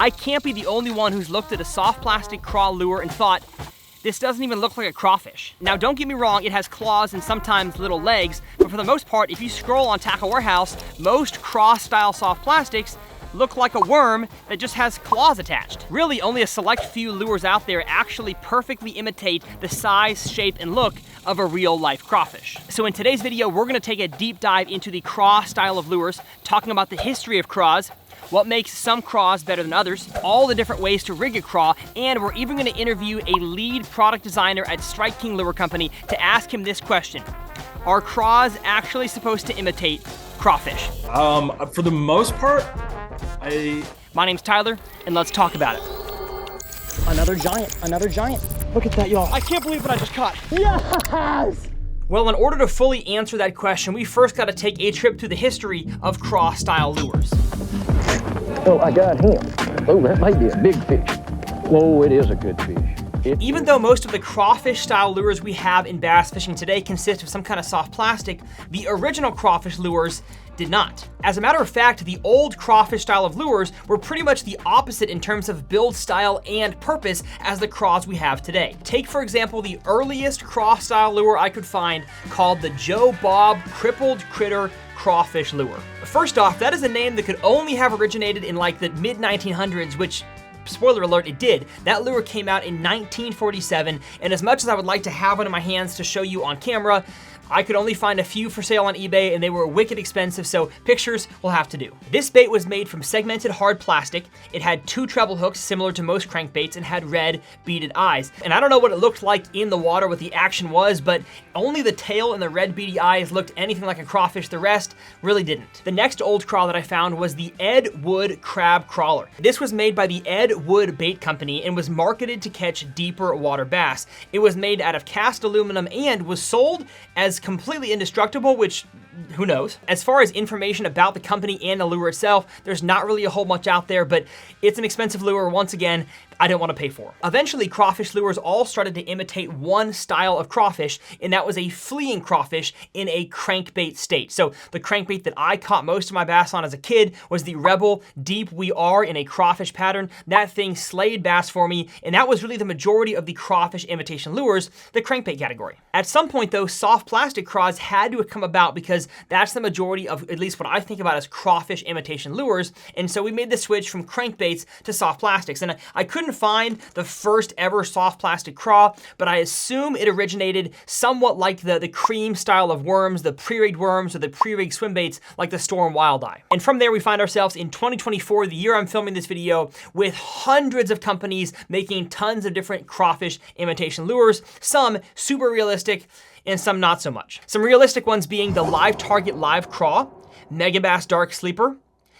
I can't be the only one who's looked at a soft plastic craw lure and thought, this doesn't even look like a crawfish. Now, don't get me wrong, it has claws and sometimes little legs, but for the most part, if you scroll on Tackle Warehouse, most craw-style soft plastics look like a worm that just has claws attached. Really, only a select few lures out there actually perfectly imitate the size, shape, and look of a real-life crawfish. So in today's video, we're gonna take a deep dive into the craw style of lures, talking about the history of craws, what makes some craws better than others, all the different ways to rig a craw, and we're even gonna interview a lead product designer at Strike King Lure Company to ask him this question: are craws actually supposed to imitate crawfish? For the most part, My name's Tyler, and let's talk about it. Another giant. Look at that, y'all. I can't believe what I just caught. Yes! Well, in order to fully answer that question, we first gotta take a trip through the history of craw-style lures. Oh, I got him. Oh, that might be a big fish. Oh, it is a good fish. Even though most of the crawfish-style lures we have in bass fishing today consist of some kind of soft plastic, the original crawfish lures did not. As a matter of fact, the old crawfish style of lures were pretty much the opposite in terms of build style and purpose as the craws we have today. Take, for example, the earliest craw style lure I could find, called the Joe Bob Crippled Critter Crawfish Lure. First off, that is a name that could only have originated in like the mid-1900s, which, spoiler alert, it did. That lure came out in 1947, and as much as I would like to have one in my hands to show you on camera, I could only find a few for sale on eBay, and they were wicked expensive, so pictures will have to do. This bait was made from segmented hard plastic. It had 2 treble hooks similar to most crankbaits and had red beaded eyes. And I don't know what it looked like in the water, what the action was, but only the tail and the red beady eyes looked anything like a crawfish. The rest really didn't. The next old craw that I found was the Ed Wood Crab Crawler. This was made by the Ed Wood Bait Company and was marketed to catch deeper water bass. It was made out of cast aluminum and was sold as completely indestructible, which, who knows? As far as information about the company and the lure itself, there's not really a whole much out there, but it's an expensive lure, once again, I didn't want to pay for. Eventually, crawfish lures all started to imitate one style of crawfish, and that was a fleeing crawfish in a crankbait state. So the crankbait that I caught most of my bass on as a kid was the Rebel Deep We Are in a crawfish pattern. That thing slayed bass for me, and that was really the majority of the crawfish imitation lures, the crankbait category. At some point though, soft plastic craws had to have come about because that's the majority of at least what I think about as crawfish imitation lures, and so we made the switch from crankbaits to soft plastics. And I couldn't find the first ever soft plastic craw, but I assume it originated somewhat like the cream style of worms, the pre-rigged worms or the pre-rigged swim baits like the Storm Wild Eye. And from there we find ourselves in 2024, the year I'm filming this video, with hundreds of companies making tons of different crawfish imitation lures, some super realistic and some not so much. Some realistic ones being the Live Target Live Craw, Megabass Dark Sleeper,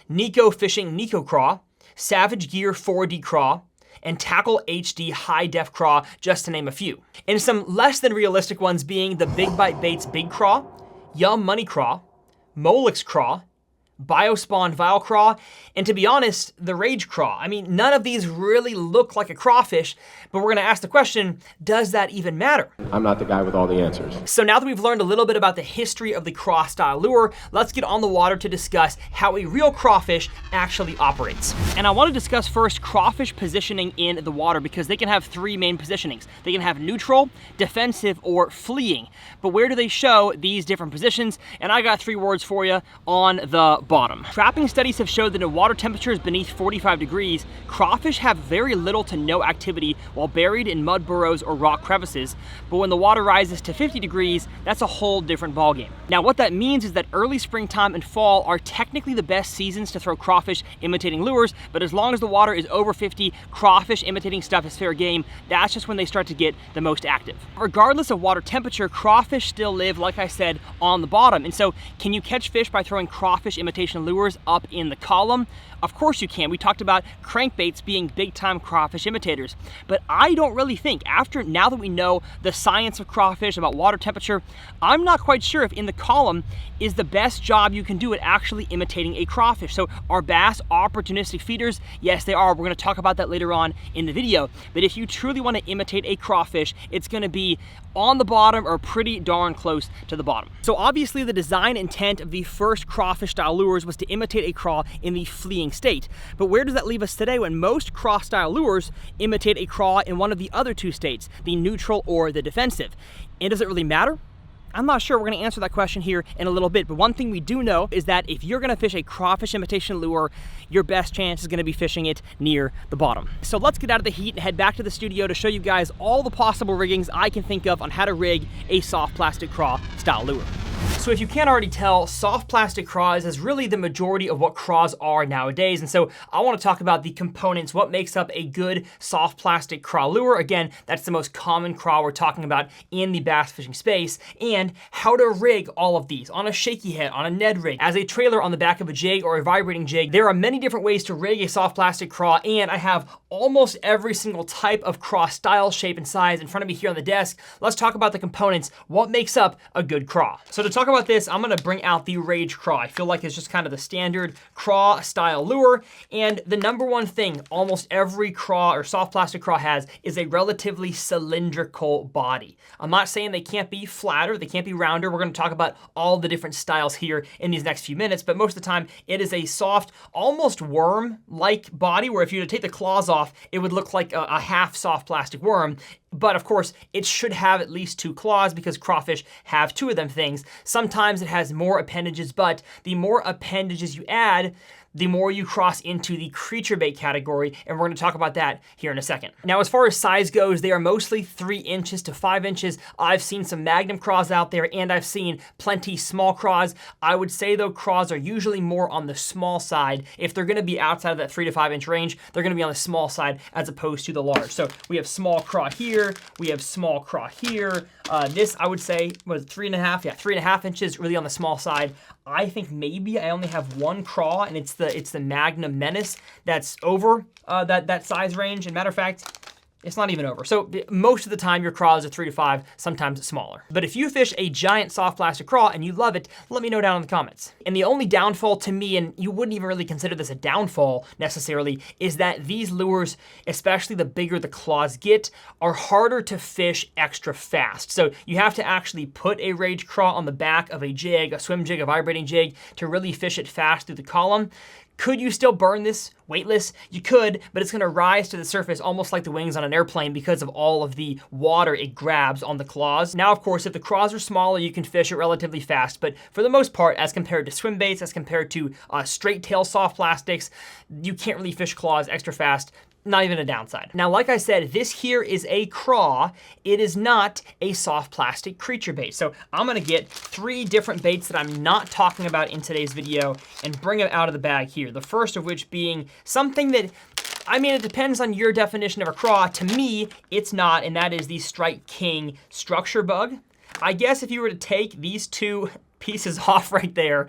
Nico Fishing Nico Craw, Savage Gear 4D Craw, and Tackle HD High Def Craw, just to name a few. And some less than realistic ones being the Big Bite Baits Big Craw, Yum Money Craw, Molix Craw, Biospawn Vile Craw, and to be honest, the Rage Craw. I mean, none of these really look like a crawfish, but we're gonna ask the question, does that even matter? I'm not the guy with all the answers. So now that we've learned a little bit about the history of the craw style lure, let's get on the water to discuss how a real crawfish actually operates. And I wanna discuss first crawfish positioning in the water because they can have 3 main positionings. They can have neutral, defensive, or fleeing. But where do they show these different positions? And I got 3 words for you on the bottom. Trapping studies have showed that at water temperatures beneath 45 degrees, crawfish have very little to no activity while buried in mud burrows or rock crevices, but when the water rises to 50 degrees, that's a whole different ballgame. Now what that means is that early springtime and fall are technically the best seasons to throw crawfish imitating lures, but as long as the water is over 50, crawfish imitating stuff is fair game. That's just when they start to get the most active. Regardless of water temperature, crawfish still live, like I said, on the bottom. And so can you catch fish by throwing crawfish imitation lures up in the column? Of course you can. We talked about crankbaits being big time crawfish imitators, but I don't really think, now that we know the science of crawfish about water temperature, I'm not quite sure if in the column is the best job you can do at actually imitating a crawfish. So are bass opportunistic feeders? Yes, they are. We're gonna talk about that later on in the video, but if you truly wanna imitate a crawfish, it's gonna be on the bottom or pretty darn close to the bottom. So obviously the design intent of the first crawfish style lure lures was to imitate a craw in the fleeing state. But where does that leave us today when most craw-style lures imitate a craw in one of the other two states, the neutral or the defensive? And does it really matter? I'm not sure. We're going to answer that question here in a little bit, but one thing we do know is that if you're going to fish a crawfish imitation lure, your best chance is going to be fishing it near the bottom. So let's get out of the heat and head back to the studio to show you guys all the possible riggings I can think of on how to rig a soft plastic craw style lure. So if you can't already tell, soft plastic craws is really the majority of what craws are nowadays. And so I want to talk about the components, what makes up a good soft plastic craw lure. Again, that's the most common craw we're talking about in the bass fishing space, and how to rig all of these on a shaky head, on a Ned rig, as a trailer on the back of a jig or a vibrating jig. There are many different ways to rig a soft plastic craw, and I have almost every single type of craw style, shape, and size in front of me here on the desk. Let's talk about the components, what makes up a good craw. So to talk about this, I'm gonna bring out the Rage Craw. I feel like it's just kind of the standard craw style lure, and the number one thing almost every craw or soft plastic craw has is a relatively cylindrical body. I'm not saying they can't be flatter, they can't be rounder. We're gonna talk about all the different styles here in these next few minutes, but most of the time it is a soft, almost worm-like body, where if you were to take the claws off, it would look like a half soft plastic worm. But of course, it should have at least 2 claws because crawfish have 2 of them things. Sometimes it has more appendages, but the more appendages you add, the more you cross into the creature bait category, and we're gonna talk about that here in a second. Now, as far as size goes, they are mostly 3 inches to 5 inches. I've seen some Magnum craws out there, and I've seen plenty small craws. I would say though, craws are usually more on the small side. If they're gonna be outside of that 3 to 5 inch range, they're gonna be on the small side as opposed to the large. So we have small craw here, we have small craw here. This, I would say, was 3.5, yeah, 3.5 inches, really on the small side. I think maybe I only have 1 craw, and it's the Magnum Menace that's over that size range. And matter of fact, it's not even over. So most of the time your craws are 3 to 5, sometimes smaller. But if you fish a giant soft plastic craw and you love it, let me know down in the comments. And the only downfall to me, and you wouldn't even really consider this a downfall necessarily, is that these lures, especially the bigger the claws get, are harder to fish extra fast. So you have to actually put a Rage Craw on the back of a jig, a swim jig, a vibrating jig, to really fish it fast through the column. Could you still burn this weightless? You could, but it's gonna rise to the surface almost like the wings on an airplane because of all of the water it grabs on the claws. Now, of course, if the craws are smaller, you can fish it relatively fast, but for the most part, as compared to swim baits, as compared to straight tail soft plastics, you can't really fish claws extra fast. Not even a downside. Now, like I said, this here is a craw. It is not a soft plastic creature bait. So I'm gonna get 3 different baits that I'm not talking about in today's video and bring them out of the bag here. The first of which being something that, I mean, it depends on your definition of a craw. To me, it's not, and that is the Strike King structure bug. I guess if you were to take these 2 pieces off right there,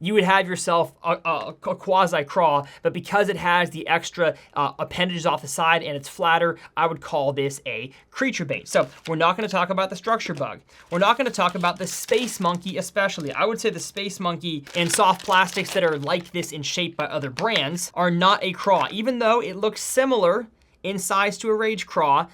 you would have yourself a quasi craw, but because it has the extra appendages off the side and it's flatter, I would call this a creature bait. So we're not gonna talk about the structure bug. We're not gonna talk about the space monkey especially. I would say the space monkey and soft plastics that are like this in shape by other brands are not a craw, even though it looks similar in size to a Rage Craw.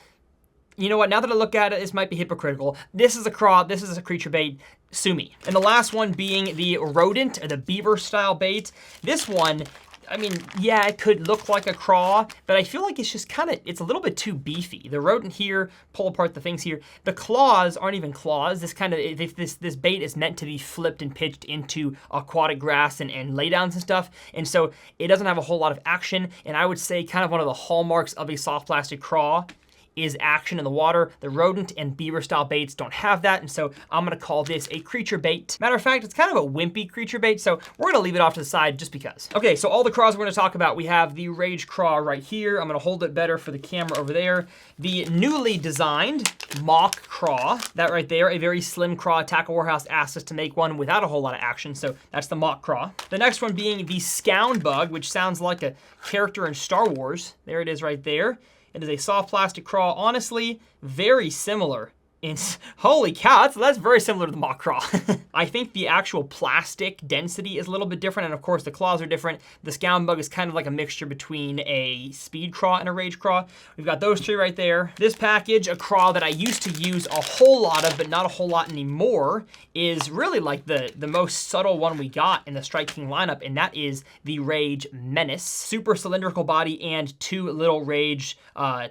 You know what, now that I look at it, this might be hypocritical. This is a craw, this is a creature bait, sue me. And the last one being the rodent, or the beaver style bait. This one, I mean, yeah, it could look like a craw, but I feel like it's just kind of, it's a little bit too beefy. The rodent here, pull apart the things here. The claws aren't even claws. This kind of, this bait is meant to be flipped and pitched into aquatic grass and laydowns and stuff. And so it doesn't have a whole lot of action. And I would say kind of one of the hallmarks of a soft plastic craw is action in the water. The rodent and beaver style baits don't have that, and so I'm gonna call this a creature bait. Matter of fact, it's kind of a wimpy creature bait, so we're gonna leave it off to the side just because. Okay, so all the craws we're gonna talk about, we have the Rage Craw right here. I'm gonna hold it better for the camera over there. The newly designed Mach craw, that right there, a very slim craw. Tackle Warehouse asked us to make one without a whole lot of action, so that's the Mach craw. The next one being the Scound bug, which sounds like a character in Star Wars. There it is right there. It is a soft plastic craw, honestly, very similar Holy cow, that's very similar to the Mach Craw. I think the actual plastic density is a little bit different, and of course the claws are different. The Scound Bug is kind of like a mixture between a Speed Craw and a Rage Craw. We've got those three right there. This package, a craw that I used to use a whole lot of, but not a whole lot anymore, is really like the most subtle one we got in the Strike King lineup, and that is the Rage Menace. Super cylindrical body and two little Rage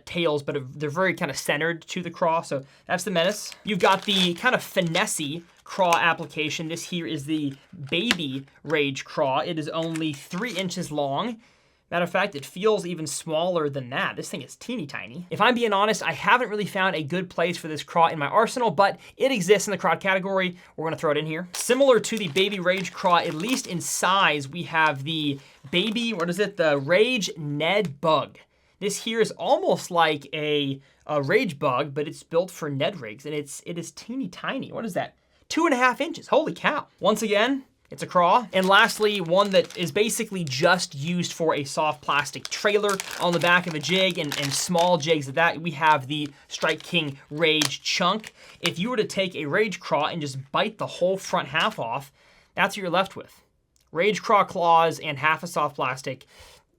tails, but they're very kind of centered to the craw, so that's the Menace. You've got the kind of finessey craw application. This here is the Baby Rage Craw. It is only 3 inches long. Matter of fact, it feels even smaller than that. This thing is teeny tiny. If I'm being honest, I haven't really found a good place for this craw in my arsenal, but it exists in the craw category. We're gonna throw it in here. Similar to the Baby Rage Craw, at least in size, we have the Baby, the Rage Ned Bug. This here is almost like a Rage Bug, but it's built for Ned rigs, and it is teeny tiny. What is that? 2.5 inches, holy cow. Once again, it's a craw. And lastly, one that is basically just used for a soft plastic trailer on the back of a jig and small jigs at that. We have the Strike King Rage Chunk. If you were to take a Rage Craw and just bite the whole front half off, that's what you're left with. Rage Craw claws and half a soft plastic.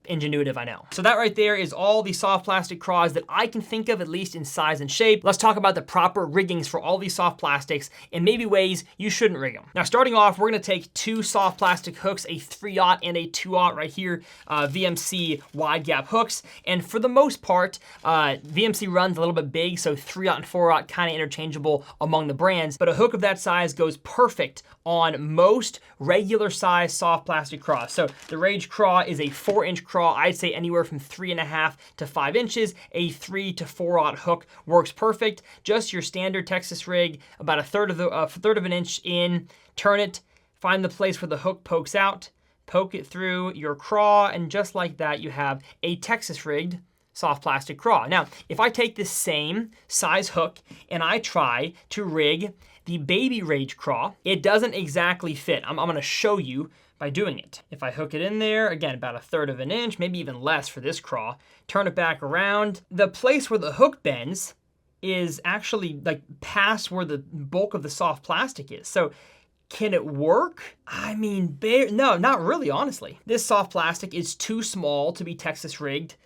Ingenuitive, I know. So that right there is all the soft plastic craws that I can think of, at least in size and shape. Let's talk about the proper riggings for all these soft plastics and maybe ways you shouldn't rig them. Now, starting off, we're gonna take 2 soft plastic hooks, a 3/0 and a 2/0 right here, VMC wide gap hooks. And for the most part, VMC runs a little bit big, so 3/0 and 4/0 kind of interchangeable among the brands, but a hook of that size goes perfect on most regular size soft plastic craws. So the Rage Craw is a 4-inch craw. I'd say anywhere from 3.5 to 5 inches. A 3 to 4/0 hook works perfect. Just your standard Texas rig, about a third of an inch in. Turn it, find the place where the hook pokes out, poke it through your craw, and just like that, you have a Texas rigged soft plastic craw. Now, if I take this same size hook and I try to rig the Baby Rage Craw, it doesn't exactly fit. I'm gonna show you by doing it. If I hook it in there, again, about a third of an inch, maybe even less for this craw, turn it back around, the place where the hook bends is actually like past where the bulk of the soft plastic is. So can it work? I mean, no, not really, honestly. This soft plastic is too small to be Texas rigged,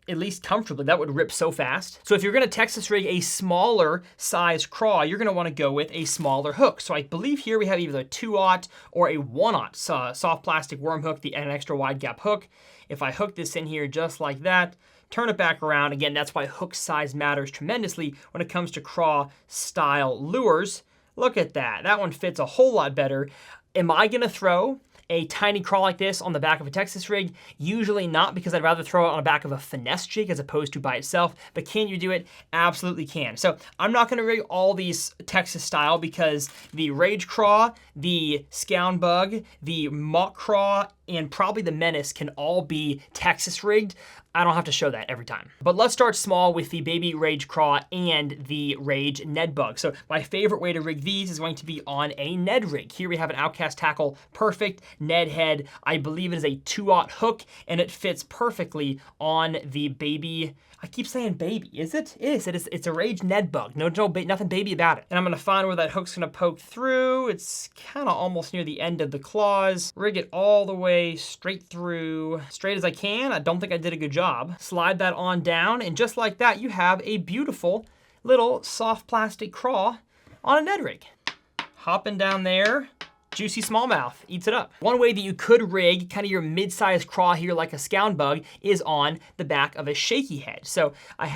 at least comfortably. That would rip so fast. So if you're gonna Texas rig a smaller size craw, you're gonna wanna go with a smaller hook. So I believe here we have either a 2/0 or a 1/0 soft plastic worm hook, an extra wide gap hook. If I hook this in here just like that, turn it back around, again, that's why hook size matters tremendously when it comes to craw style lures. Look at that, that one fits a whole lot better. Am I gonna throw a tiny craw like this on the back of a Texas rig? Usually not, because I'd rather throw it on the back of a finesse jig as opposed to by itself. But can you do it? Absolutely can. So I'm not gonna rig all these Texas style, because the Rage Craw, the Scound Bug, the Mach Craw, and probably the Menace can all be Texas rigged. I don't have to show that every time. But let's start small with the Baby Rage Craw and the Rage Ned Bug. So my favorite way to rig these is going to be on a Ned rig. Here we have an Outcast Tackle Perfect Ned head. I believe it is a 2/0 hook, and it fits perfectly on the Baby, I keep saying baby, is it? It is, it's a Rage Ned Bug. Nothing baby about it. And I'm gonna find where that hook's gonna poke through. It's kind of almost near the end of the claws. Rig it all the way straight through, straight as I can. I don't think I did a good job. Slide that on down, and just like that, you have a beautiful little soft plastic craw on a Ned rig. Hopping down there. Juicy smallmouth, eats it up. One way that you could rig kind of your mid-sized craw here like a Scound Bug is on the back of a shaky head. So I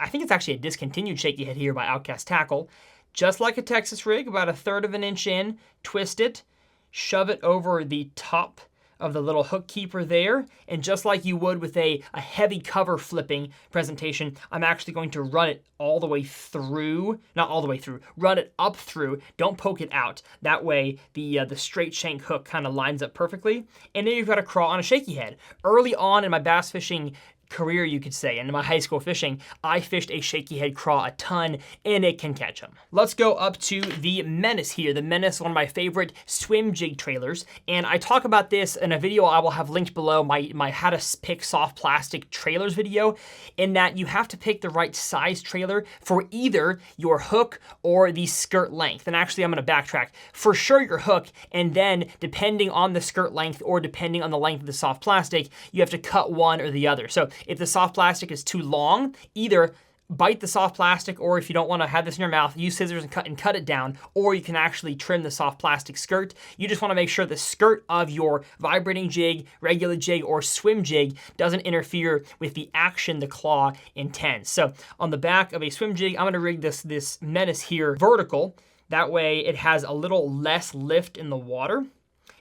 think it's actually a discontinued shaky head here by Outcast Tackle. Just like a Texas rig, about a third of an inch in, twist it, shove it over the top of the little hook keeper there, and just like you would with a heavy cover flipping presentation, I'm actually going to run it all the way through, not all the way through, run it up through, don't poke it out. That way the straight shank hook kind of lines up perfectly, and then you've got a craw on a shaky head. Early on in my bass fishing career, you could say, in my high school fishing, I fished a shaky head craw a ton, and it can catch them. Let's go up to the Menace here. The Menace, one of my favorite swim jig trailers, and I talk about this in a video I will have linked below, my how to pick soft plastic trailers video, in that you have to pick the right size trailer for either your hook or the skirt length. And actually, I'm gonna backtrack. For sure your hook, and then depending on the skirt length or depending on the length of the soft plastic, you have to cut one or the other. So if the soft plastic is too long, either bite the soft plastic, or if you don't want to have this in your mouth, use scissors and cut it down, or you can actually trim the soft plastic skirt. You just want to make sure the skirt of your vibrating jig, regular jig, or swim jig doesn't interfere with the action the claw intends. So on the back of a swim jig, I'm going to rig this Menace here vertical. That way it has a little less lift in the water.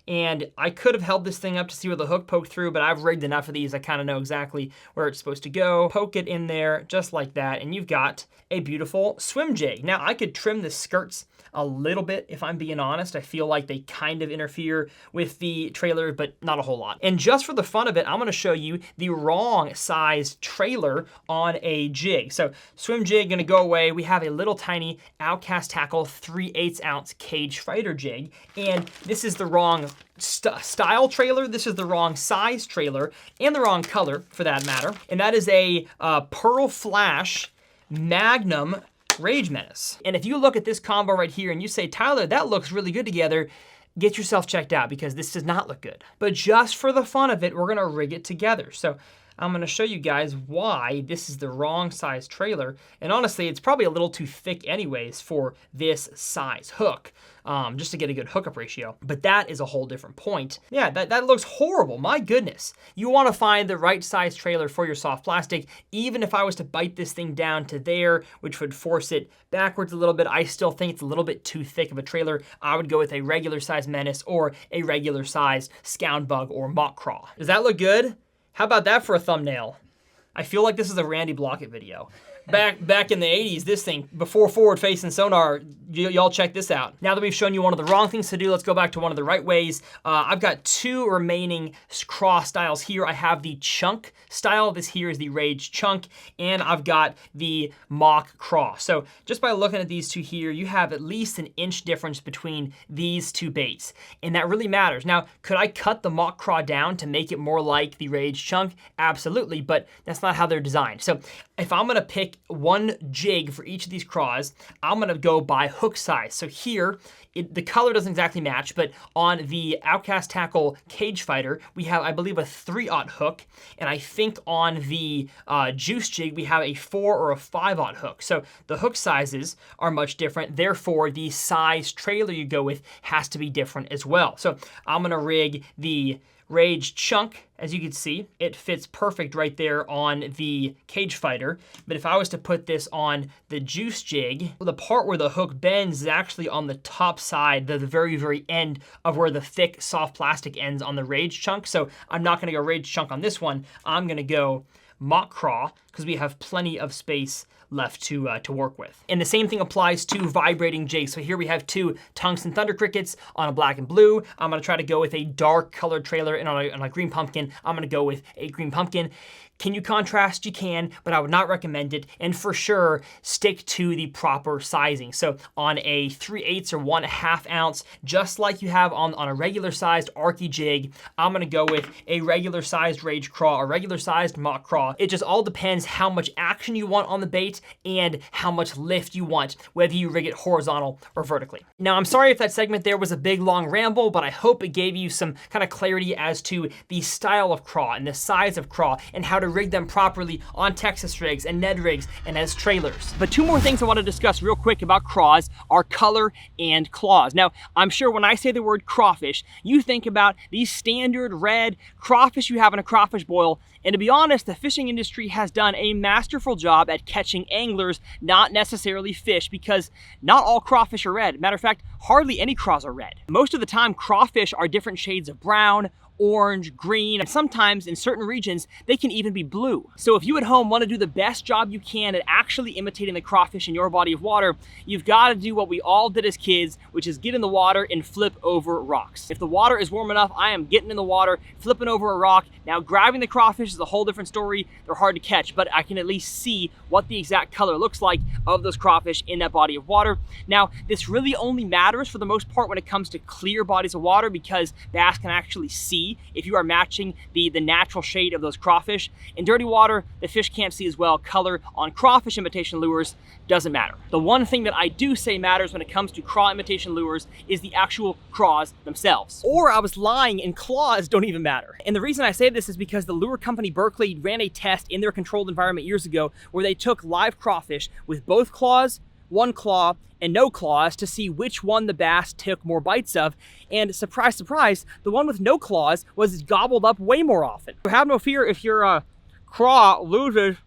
And I could have held this thing up to see where the hook poked through, but I've rigged enough of these, I kind of know exactly where it's supposed to go. Poke it in there just like that, and you've got a beautiful swim jig. Now, I could trim the skirts a little bit, if I'm being honest. I feel like they kind of interfere with the trailer, but not a whole lot. And just for the fun of it, I'm gonna show you the wrong size trailer on a jig. So swim jig gonna go away. We have a little tiny Outcast Tackle 3/8 ounce cage fighter jig, and this is the wrong style trailer. This is the wrong size trailer, and the wrong color for that matter. And that is a Pearl Flash Magnum Rage Menace. And if you look at this combo right here and you say, Tyler, that looks really good together, get yourself checked out, because this does not look good. But just for the fun of it, we're gonna rig it together. So I'm gonna show you guys why this is the wrong size trailer. And honestly, it's probably a little too thick anyways for this size hook, just to get a good hookup ratio. But that is a whole different point. Yeah, that looks horrible, my goodness. You wanna find the right size trailer for your soft plastic. Even if I was to bite this thing down to there, which would force it backwards a little bit, I still think it's a little bit too thick of a trailer. I would go with a regular size Menace or a regular size Scound Bug or Mach Craw. Does that look good? How about that for a thumbnail? I feel like this is a Randy Blockett video. Back in the 80s, this thing, before forward-facing sonar, y'all check this out. Now that we've shown you one of the wrong things to do, let's go back to one of the right ways. I've got two remaining craw styles here. I have the chunk style. This here is the Rage Chunk, and I've got the Mach Craw. So just by looking at these two here, you have at least an inch difference between these two baits, and that really matters. Now, could I cut the Mach Craw down to make it more like the Rage Chunk? Absolutely, but that's not how they're designed. So if I'm gonna pick one jig for each of these craws, I'm gonna go by hook size. So here, the color doesn't exactly match, but on the Outcast Tackle Cage Fighter, we have, I believe, a 3/0 hook, and I think on the Juice Jig, we have a 4 or a 5/0 hook. So the hook sizes are much different, therefore the size trailer you go with has to be different as well. So I'm gonna rig the Rage Chunk. As you can see, it fits perfect right there on the Cage Fighter. But if I was to put this on the Juice Jig, the part where the hook bends is actually on the top side, the very, very end of where the thick, soft plastic ends on the Rage Chunk. So I'm not gonna go Rage Chunk on this one. I'm gonna go Mach Craw, because we have plenty of space left to work with. And the same thing applies to vibrating jigs. So here we have two Tungsten Thunder Crickets on a black and blue. I'm gonna try to go with a dark colored trailer, and on a green pumpkin, I'm gonna go with a green pumpkin. Can you contrast? You can, but I would not recommend it. And for sure, stick to the proper sizing. So on a 3/8 or 1/2 ounce, just like you have on a regular sized Arky jig, I'm gonna go with a regular sized Rage Craw, a regular sized Mach Craw. It just all depends how much action you want on the bait and how much lift you want, whether you rig it horizontal or vertically. Now, I'm sorry if that segment there was a big long ramble, but I hope it gave you some kind of clarity as to the style of craw and the size of craw and how to rig them properly on Texas rigs and Ned rigs and as trailers. But two more things I want to discuss real quick about craws are color and claws. Now, I'm sure when I say the word crawfish, you think about these standard red crawfish you have in a crawfish boil. And to be honest, the fishing industry has done a masterful job at catching anglers, not necessarily fish, because not all crawfish are red. Matter of fact, hardly any craws are red. Most of the time, crawfish are different shades of brown, orange, green, and sometimes in certain regions, they can even be blue. So if you at home want to do the best job you can at actually imitating the crawfish in your body of water, you've got to do what we all did as kids, which is get in the water and flip over rocks. If the water is warm enough, I am getting in the water, flipping over a rock. Now, grabbing the crawfish is a whole different story. They're hard to catch, but I can at least see what the exact color looks like of those crawfish in that body of water. Now, this really only matters for the most part when it comes to clear bodies of water, because bass can actually see if you are matching the natural shade of those crawfish. In dirty water, the fish can't see as well. Color on crawfish imitation lures doesn't matter. The one thing that I do say matters when it comes to craw imitation lures is the actual craws themselves. Or I was lying, and claws don't even matter. And the reason I say this is because the lure company Berkeley ran a test in their controlled environment years ago where they took live crawfish with both claws, one claw, and no claws to see which one the bass took more bites of. And surprise, surprise, the one with no claws was gobbled up way more often. So have no fear if your craw loses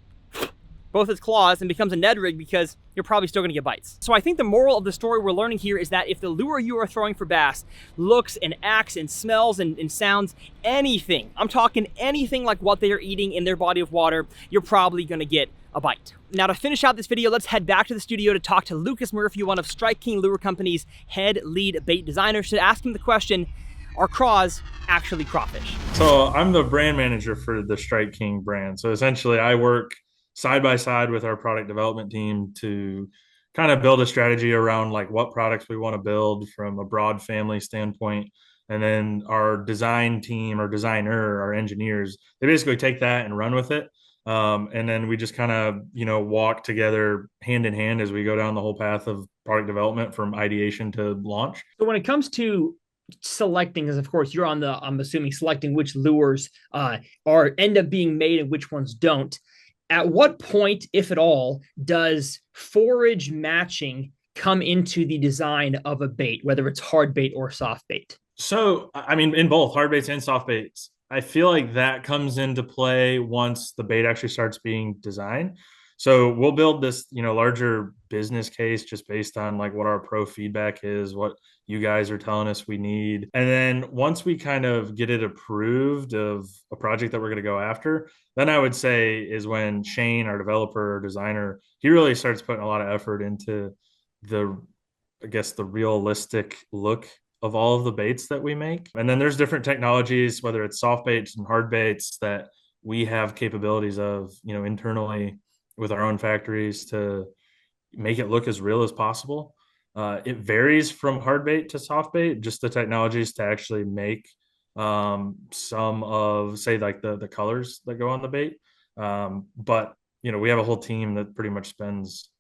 both its claws and becomes a Ned rig, because you're probably still gonna get bites. So I think the moral of the story we're learning here is that if the lure you are throwing for bass looks and acts and smells and sounds anything, I'm talking anything like what they are eating in their body of water, you're probably gonna get a bite. Now, to finish out this video, let's head back to the studio to talk to Lucas Murphy, one of Strike King Lure Company's head lead bait designers, to ask him the question, are craws actually crawfish? So I'm the brand manager for the Strike King brand. So essentially I work side by side with our product development team to kind of build a strategy around like what products we want to build from a broad family standpoint. And then our design team, our designer, our engineers, they basically take that and run with it. And then we just kind of, walk together hand in hand as we go down the whole path of product development from ideation to launch. So when it comes to selecting, because of course you're on the, I'm assuming, selecting which lures end up being made and which ones don't. At what point, if at all, does forage matching come into the design of a bait, whether it's hard bait or soft bait? So, I mean, in both hard baits and soft baits, I feel like that comes into play once the bait actually starts being designed. So we'll build this, larger business case just based on like what our pro feedback is, what you guys are telling us we need. And then once we kind of get it approved of a project that we're going to go after, then I would say is when Shane, our developer or designer, he really starts putting a lot of effort into the realistic look of all of the baits that we make. And then there's different technologies, whether it's soft baits and hard baits, that we have capabilities of, internally with our own factories to make it look as real as possible. It varies from hard bait to soft bait, just the technologies to actually make some of, say, like the colors that go on the bait. But, we have a whole team that pretty much spends,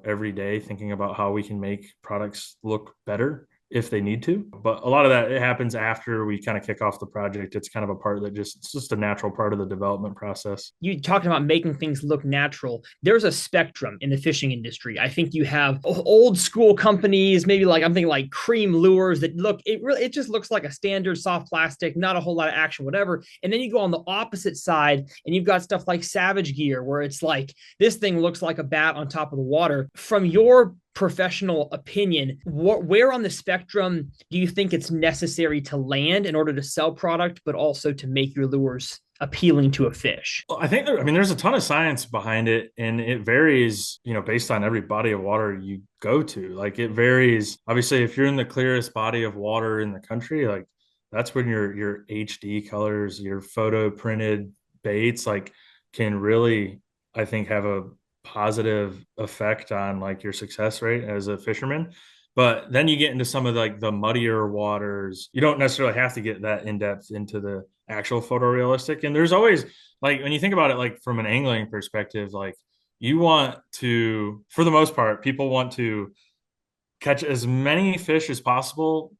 every day thinking about how we can make products look better if they need to. But a lot of that, it happens after we kind of kick off the project. It's kind of a part that it's just a natural part of the development process. You talking about making things look natural. There's a spectrum in the fishing industry. I think you have old school companies, maybe like, I'm thinking like Cream lures that look, it just looks like a standard soft plastic, not a whole lot of action, whatever. And then you go on the opposite side and you've got stuff like Savage Gear, where it's like, this thing looks like a bat on top of the water. From your professional opinion, where on the spectrum do you think it's necessary to land in order to sell product, but also to make your lures appealing to a fish? Well, I think there's a ton of science behind it, and it varies, based on every body of water you go to. Like, it varies. Obviously, if you're in the clearest body of water in the country, like that's when your HD colors, your photo printed baits, like, can really, I think, have a positive effect on like your success rate as a fisherman. But then you get into some of like the muddier waters, you don't necessarily have to get that in depth into the actual photorealistic. And there's always, like, when you think about it, like from an angling perspective, like you want to, for the most part, people want to catch as many fish as possible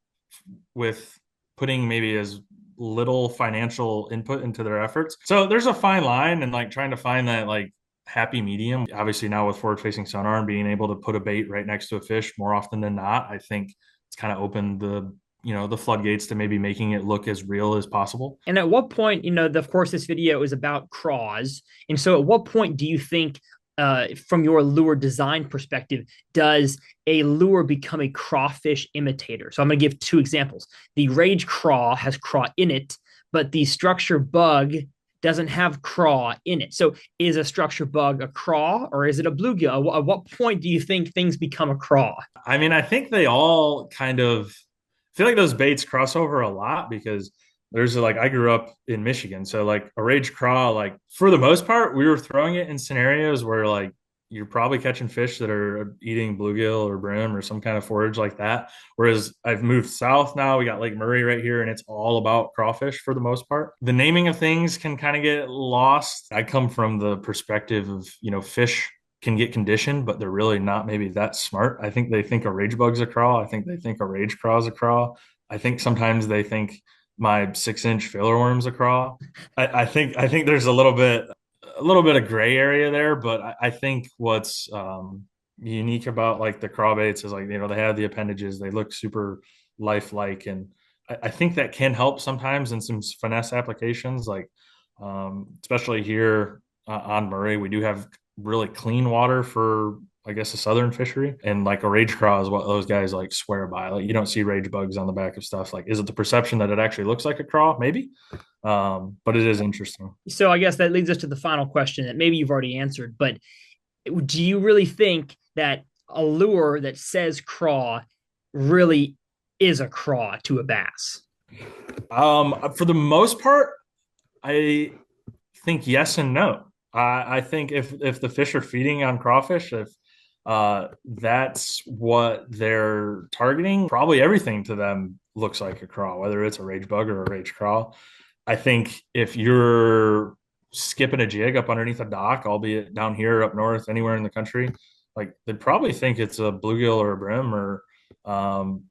with putting maybe as little financial input into their efforts. So there's a fine line, and like trying to find that like happy medium. Obviously now with forward facing sonar and being able to put a bait right next to a fish more often than not, I think it's kind of opened the floodgates to maybe making it look as real as possible. And at what point, of course, this video is about craws. And so at what point do you think, from your lure design perspective, does a lure become a crawfish imitator? So I'm going to give two examples. The Rage Craw has craw in it. but the structure bug doesn't have craw in it. So is a structure bug a craw or is it a bluegill? At what point do you think things become a craw? I mean, I think they all kind of feel like those baits cross over a lot because there's like, I grew up in Michigan. So like a rage craw, like for the most part, we were throwing it in scenarios where like you're probably catching fish that are eating bluegill or brim or some kind of forage like that. Whereas I've moved south now, we got Lake Murray right here, and it's all about crawfish for the most part. The naming of things can kind of get lost. I come from the perspective of, fish can get conditioned, but they're really not maybe that smart. I think they think a rage bug's a craw. I think they think a rage craw's a craw. I think sometimes they think my 6-inch filler worm's a craw. I think there's a little bit of gray area there, but I think what's unique about like the craw baits is like, they have the appendages, they look super lifelike. And I think that can help sometimes in some finesse applications, like especially here on Murray, we do have really clean water for, I guess, a southern fishery, and like a rage craw is what those guys like swear by. Like you don't see rage bugs on the back of stuff. Like, is it the perception that it actually looks like a craw? Maybe. But it is interesting. So I guess that leads us to the final question that maybe you've already answered, but do you really think that a lure that says craw really is a craw to a bass? For the most part, I think yes and no. I think if the fish are feeding on crawfish, if that's what they're targeting, probably everything to them looks like a craw, whether it's a rage bug or a rage craw. I think if you're skipping a jig up underneath a dock, albeit down here, up north, anywhere in the country, like they'd probably think it's a bluegill or a brim or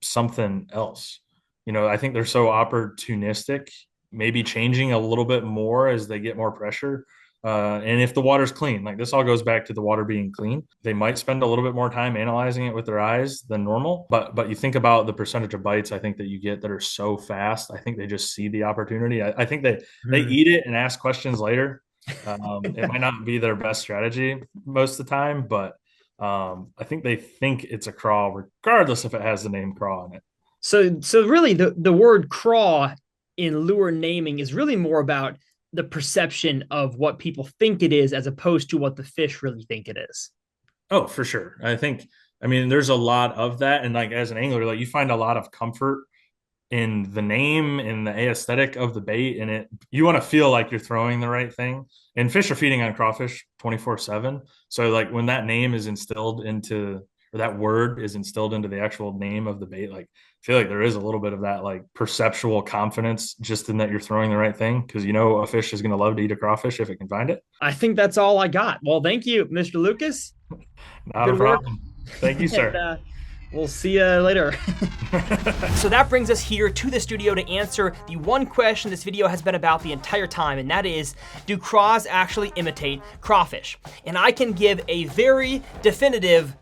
something else. I think they're so opportunistic, maybe changing a little bit more as they get more pressure. And if the water's clean, like this all goes back to the water being clean, they might spend a little bit more time analyzing it with their eyes than normal. But you think about the percentage of bites I think that you get that are so fast. I think they just see the opportunity. I think they eat it and ask questions later. It might not be their best strategy most of the time, but I think they think it's a craw regardless if it has the name craw in it. So really the word craw in lure naming is really more about the perception of what people think it is as opposed to what the fish really think it is. Oh, for sure. I mean, there's a lot of that. And like as an angler, like you find a lot of comfort in the name and the aesthetic of the bait. And you want to feel like you're throwing the right thing. And fish are feeding on crawfish 24/7. So like when that name is instilled into, or that word is instilled into the actual name of the bait, like I feel like there is a little bit of that like perceptual confidence just in that you're throwing the right thing, because a fish is going to love to eat a crawfish if it can find it. I think that's all I got. Well, thank you, Mr. Lucas. Not a problem. Thank you, sir. And, we'll see you later. So that brings us here to the studio to answer the one question this video has been about the entire time, and that is, do craws actually imitate crawfish? And I can give a very definitive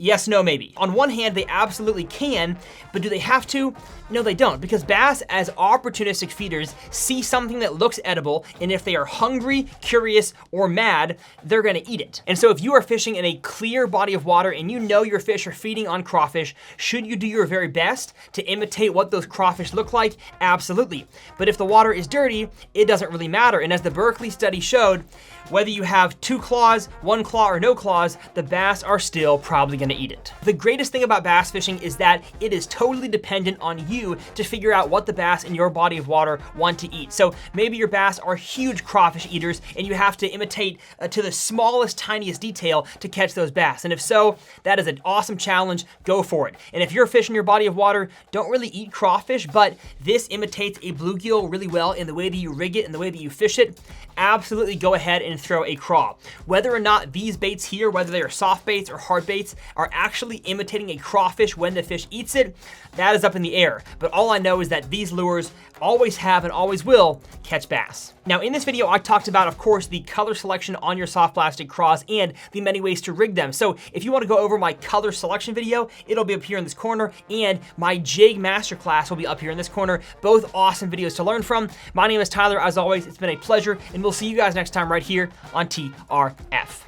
yes, no, maybe. On one hand, they absolutely can, but do they have to? No, they don't, because bass, as opportunistic feeders, see something that looks edible, and if they are hungry, curious, or mad, they're gonna eat it. And so if you are fishing in a clear body of water and you know your fish are feeding on crawfish, should you do your very best to imitate what those crawfish look like? Absolutely. But if the water is dirty, it doesn't really matter. And as the Berkeley study showed, whether you have 2 claws, 1 claw, or no claws, the bass are still probably gonna eat it. The greatest thing about bass fishing is that it is totally dependent on you to figure out what the bass in your body of water want to eat. So maybe your bass are huge crawfish eaters and you have to imitate to the smallest, tiniest detail to catch those bass. And if so, that is an awesome challenge, go for it. And if your fish in your body of water don't really eat crawfish, but this imitates a bluegill really well in the way that you rig it and the way that you fish it, absolutely go ahead and throw a craw. Whether or not these baits here, whether they are soft baits or hard baits, are actually imitating a crawfish when the fish eats it, that is up in the air. But all I know is that these lures always have and always will catch bass. Now in this video, I talked about, of course, the color selection on your soft plastic craws and the many ways to rig them. So if you want to go over my color selection video, it'll be up here in this corner, and my jig masterclass will be up here in this corner. Both awesome videos to learn from. My name is Tyler. As always, it's been a pleasure, and we'll see you guys next time right here on TRF.